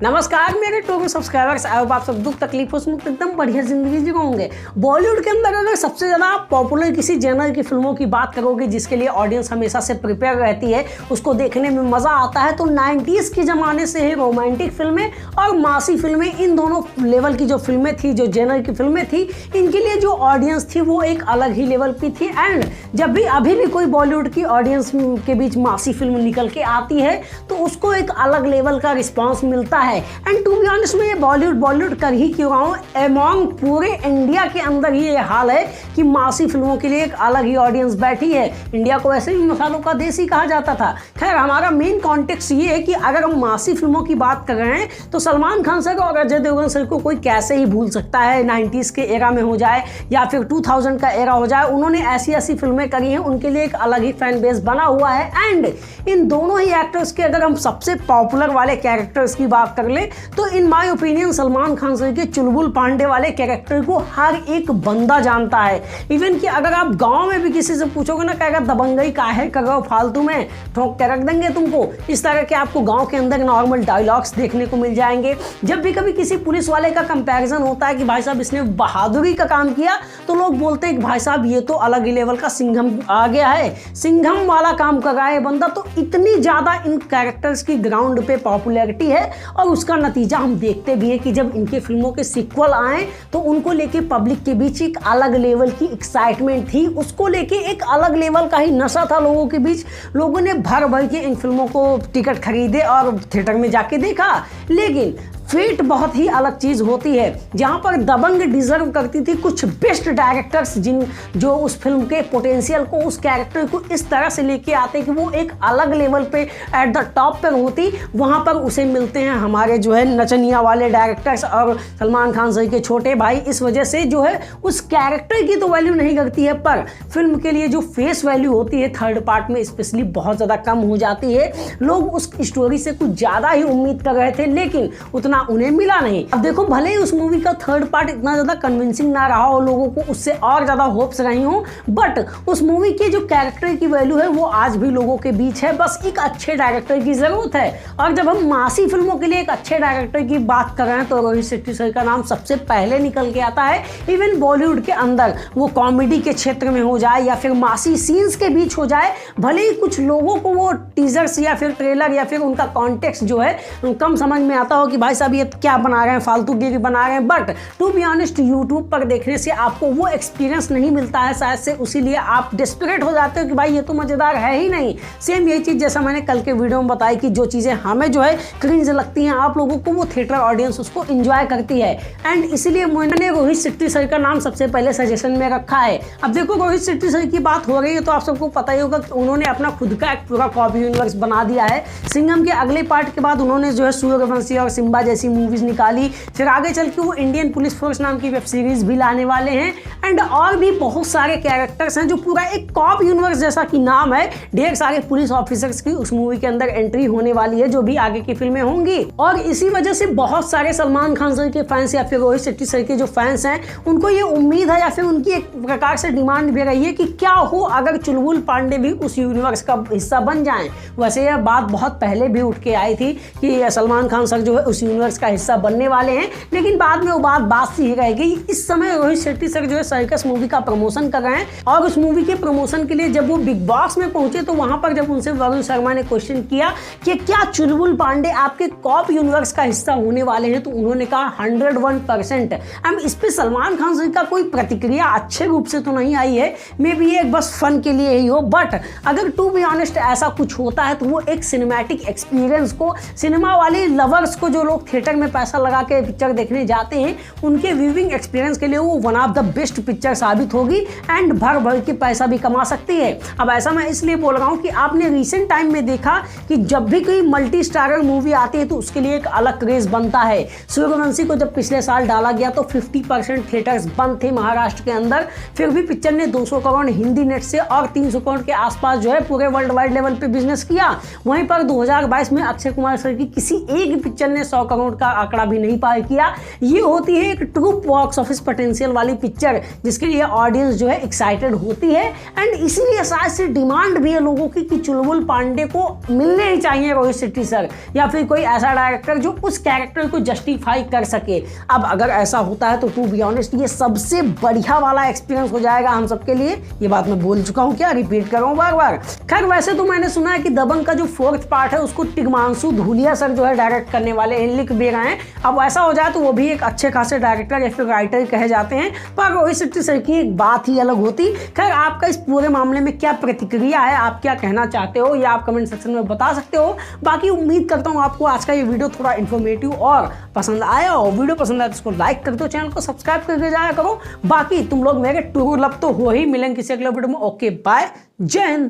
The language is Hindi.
नमस्कार मेरे टोकन सब्सक्राइबर्स, आप सब दुख तकलीफों से मुक्त एकदम बढ़िया जिंदगी जी होंगे। बॉलीवुड के अंदर अगर सबसे ज़्यादा पॉपुलर किसी जनर की फिल्मों की बात करोगे जिसके लिए ऑडियंस हमेशा से प्रिपेयर रहती है, उसको देखने में मज़ा आता है, तो 90s के ज़माने से ही रोमांटिक फिल्में और मासी फिल्में, इन दोनों लेवल की जो फिल्में थी, जो जनर की फिल्में थी, इनके लिए जो ऑडियंस थी वो एक अलग ही लेवल की थी। एंड जब भी अभी भी कोई बॉलीवुड की ऑडियंस के बीच मासी फिल्म निकल के आती है तो उसको एक अलग लेवल का रिस्पॉन्स मिलता है। एंड टू बी ऑनेस्ट में ये बॉलीवुड कर ही क्यों रहा हूँ, एमॉन्ग पूरे इंडिया के अंदर ये हाल है कि मासी फिल्मों के लिए एक अलग ही ऑडियंस बैठी है। इंडिया को वैसे भी मसालों का देश ही कहा जाता था। खैर, हमारा मेन कॉन्टेक्स्ट ये है कि अगर हम मासी फिल्मों की बात कर रहे हैं तो सलमान खान सर और अजय देवगन सर को कोई कैसे ही भूल सकता है। 90s के एरा में हो जाए या फिर 2000 का एरा हो जाए, उन्होंने ऐसी ऐसी फिल्में करी हैं, उनके लिए एक अलग ही फैन बेस बना हुआ है। एंड इन दोनों ही एक्टर्स के अगर हम सबसे पॉपुलर वाले कैरेक्टर्स की बात कर ले तो in my opinion Salman Khan sir के चुलबुल पांडे वाले कैरेक्टर को हर एक बंदा जानता है। इवन कि अगर आप गांव में भी किसी से पूछोगे ना, कहेगा दबंगई काहे कर रहे हो फालतू में, ठोक के रख देंगे तुमको। इस तरह के आपको गांव के अंदर नॉर्मल डायलॉग्स देखने को मिल जाएंगे। जब भी कभी किसी पुलिस वाले का कंपैरिजन होता है कि भाई साहब इसने बहादुरी का काम किया, तो लोग बोलते हैं कि भाई साहब ये तो अलग ही लेवल का सिंघम आ गया है, सिंघम वाला काम कर रहा है बंदा। तो इतनी ज़्यादा इन कैरेक्टर्स की ग्राउंड पे पॉपुलैरिटी है और उसका नतीजा हम देखते भी हैं कि जब इनके फिल्मों के सीक्वल आए तो उनको लेके पब्लिक के बीच एक अलग लेवल की एक्साइटमेंट थी, उसको लेके एक अलग लेवल का ही नशा था लोगों के बीच। लोगों ने भर भर के इन फिल्मों को टिकट खरीदे और थिएटर में जाके देखा। लेकिन फेट बहुत ही अलग चीज़ होती है, जहाँ पर दबंग डिजर्व करती थी कुछ बेस्ट डायरेक्टर्स जो उस फिल्म के पोटेंशियल को, उस कैरेक्टर को इस तरह से लेके आते कि वो एक अलग लेवल पे एट द टॉप पर होती। वहाँ पर उसे मिलते हैं हमारे जो है नचनिया वाले डायरेक्टर्स और सलमान खान सर के छोटे भाई। इस वजह से जो है उस कैरेक्टर की तो वैल्यू नहीं करती है, पर फिल्म के लिए जो फेस वैल्यू होती है थर्ड पार्ट में स्पेशली बहुत ज़्यादा कम हो जाती है। लोग उस स्टोरी से कुछ ज़्यादा ही उम्मीद कर रहे थे, लेकिन उतना उन्हें मिला नहीं। अब देखो, भले ही उस मूवी का थर्ड पार्ट इतना ज्यादा कन्विंसिंग ना रहा हो, लोगों को उससे और ज्यादा होप्स रही हो, बट उस मूवी के जो कैरेक्टर की वैल्यू है वो आज भी लोगों के बीच है। बस एक अच्छे डायरेक्टर की जरूरत है। और जब हम मासी फिल्मों के लिए एक अच्छे डायरेक्टर की बात कर रहे हैं तो रोहित शेट्टी सर का नाम सबसे पहले निकल के आता है। इवन बॉलीवुड के अंदर वो कॉमेडी के क्षेत्र में हो जाए या फिर मासी सीन्स के बीच हो जाए, भले ही कुछ लोगों को वो टीजर्स या फिर ट्रेलर या फिर उनका कॉन्टेक्स्ट जो है कम समझ में आता हो कि भाई साहब ये क्या बना रहे हैं, फालतूगिरी बना रहे हैं, but to be honest YouTube पर देखने से आपको वो एक्सपीरियंस नहीं मिलता है शायद से, उसीलिए आप डिस्परेट हो जाते हो कि भाई ये तो मजेदार है ही नहीं। सेम यही चीज़ जैसा मैंने कल के वीडियो में बताई कि जो चीज़ें हमें जो है क्रिंज लगती हैं, आप लोगों को वो थिएटर ऑडियंस उसको इंजॉय करती है। एंड इसीलिए मैंने रोहित शेट्टी सर का नाम सबसे पहले सजेशन में रखा है। अब देखो, रोहित शेट्टी सर की बात हो रही है तो आप सबको पता ही होगा कि उन्होंने अपना खुद का एक पूरा कॉपी यूनिवर्स बना दिया है। सिंघम के अगले पार्ट के बाद उन्होंने जो है सूर्यवंशी और सिम्बा जैसी मूवीज निकाली, फिर आगे चल के वो इंडियन पुलिस फोर्स नाम की वेब सीरीज भी लाने वाले हैं। एंड और भी बहुत सारे कैरेक्टर्स हैं जो पूरा एक कॉप यूनिवर्स जैसा कि नाम है, ढेर सारे पुलिस ऑफिसर्स की उस मूवी के अंदर एंट्री होने वाली है जो भी आगे की फिल्में होंगी। और इसी वजह से बहुत सारे सलमान खान सर के फैंस या फिर रोहित शेट्टी सर के जो फैंस हैं उनको ये उम्मीद है या फिर उनकी एक प्रकार से डिमांड भी रही है कि क्या हो अगर चुलबुल पांडे भी उस यूनिवर्स का हिस्सा बन जाएं। वैसे यह बात बहुत पहले भी उठ के आई थी कि सलमान खान सर जो है उस यूनिवर्स का हिस्सा बनने वाले हैं, लेकिन बाद में वो बात सी ही रह गई। इस समय रोहित शेट्टी सर जो है सर्कस मूवी का प्रमोशन कर रहे हैं और उस मूवी के प्रमोशन के लिए जब वो बिग बॉस में पहुंचे तो वहां पर जब उनसे वरुण शर्मा ने क्वेश्चन किया कि क्या चुलबुल पांडे आपके कॉप यूनिवर्स का हिस्सा होने वाले हैं, तो उन्होंने कहा 101%। अब इस पे सलमान खान सर का कोई प्रतिक्रिया अच्छे रूप से तो नहीं आई है, मे बी ये बस फन के लिए ही हो, बट अगर टू बी ऑनेस्ट ऐसा कुछ होता है तो वो एक सिनेमैटिक एक्सपीरियंस को, सिनेमा वाले लवर्स को, जो लोग थिएटर में पैसा लगा के पिक्चर देखने जाते हैं, उनके व्यूइंग एक्सपीरियंस के लिए वो one of the best picture साबित होगी एंड भर भर के पैसा भी कमा सकती है। अब ऐसा मैं इसलिए बोल रहा हूँ कि आपने रिसेंट टाइम में देखा कि जब भी कोई मल्टी स्टारर मूवी आती है तो उसके लिए एक अलग क्रेज बनता है। सूर्यवंशी को जब पिछले साल डाला गया तो 50% थिएटर्स बंद थे महाराष्ट्र के अंदर, फिर भी पिक्चर ने 200 करोड़ हिंदी नेट से और 300 करोड़ के आसपास जो है पूरे वर्ल्ड वाइड लेवल पे बिजनेस किया। वहीं पर 2022 में अक्षय कुमार सर की किसी एक पिक्चर ने 100 करोड़ का आंकड़ा भी नहीं पार किया। ये होती है एक ट्रू बॉक्स ऑफिस पोटेंशियल वाली पिक्चर जिसके लिए ऑडियंस जो है एक्साइटेड होती है। एंड इसीलिए शायद से डिमांड भी है लोगों की कि चुलबुल पांडे को मिलने ही चाहिए रोहित शेट्टी सर, या फिर कोई ऐसा डायरेक्टर जो उस कैरेक्टर को जस्टिफाई कर सके। अब अगर ऐसा होता है तो टू बी ऑनेस्ट ये सबसे बढ़िया वाला एक्सपीरियंस हो जाएगा हम सबके लिए। ये बात मैं बोल चुका हूँ, क्या रिपीट कर रहा हूँ बार बार। खैर वैसे तो मैंने सुना है कि दबंग का जो 4th पार्ट है उसको तिग्मांशु धूलिया सर जो है डायरेक्ट करने वाले हैं, लिख भी रहे हैं। अब ऐसा हो जाए तो वो भी एक अच्छे खासे डायरेक्टर या फिर राइटर कहे जाते हैं, पर रोहित शेट्टी सर की एक बात ही अलग होती। खैर आपका इस पूरे मामले में क्या प्रतिक्रिया है, आप क्या कहना चाहते हो, या आप कमेंट सेक्शन में बता सकते हो। बाकी उम्मीद करता हूँ आपको आज का ये वीडियो थोड़ा इन्फॉर्मेटिव और पसंद आया हो। वीडियो पसंद आया तो इसको लाइक कर दो, चैनल को सब्सक्राइब करके जाया करो। बाकी तुम लोग मेरे ट्रू लव तो हो ही। मिलेंगे किसी अगले वीडियो में। ओके बाय, जय हिंद।